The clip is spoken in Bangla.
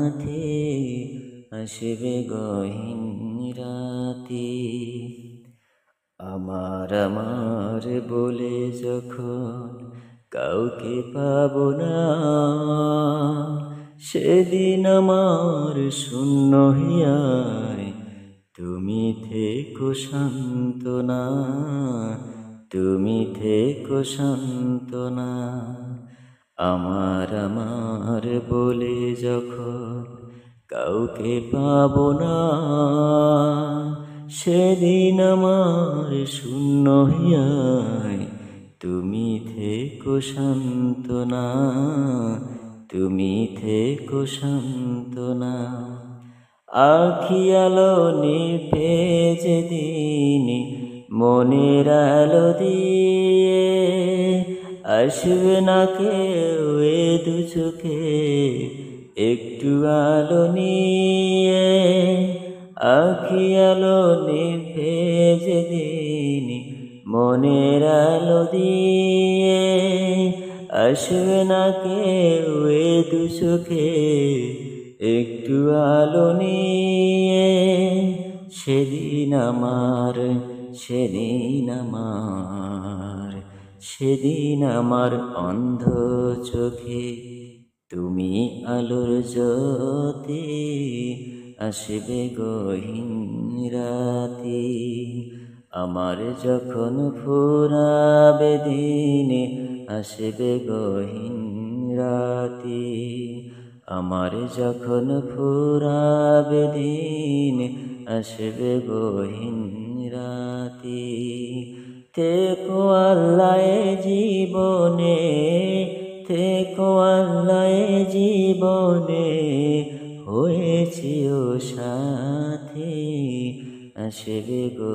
সাথে আসবে গহীন রাতে। আমার আমার বলে যখন কাউকে পাবো না, সেদিন আমার শূন্য হিয়ায় তুমি থেকো সান্ত্বনা, তুমি থেকো সান্ত্বনা। আমার আমার বলে যখন কাউকে পাবো না, সেদিন আমার শূন্য হিয়ায় তুমি থেকো সান্ত্বনা, তুমি থেকো সান্ত্বনা। আখি আলো নিভে যেদিন মনের আলো দিয়ে, আসবে না কেউ এ দু চোখে একটু আলো নিয়ে। আখি আলো নিভে যেদিন মনের আলো দিয়ে, আসবে না কেউ এ দু চোখে একটু আলো নিয়ে। সেদিন আমার, সেদিন আমার, সেদিন আমার অন্ধ চোখে তুমি আলোর জ্যোতি আসবে গহীন রাতে। আমার যখন ফুরাবে দিন আসবে গহীন রাতে। আমার যখন ফুরাবে দিন আসবে গহীন রাতে। থেকো আল্লাহ জীবনে, থেকো আল্লাহ জীবনে, হয়েছি ও সাথে আসবে গো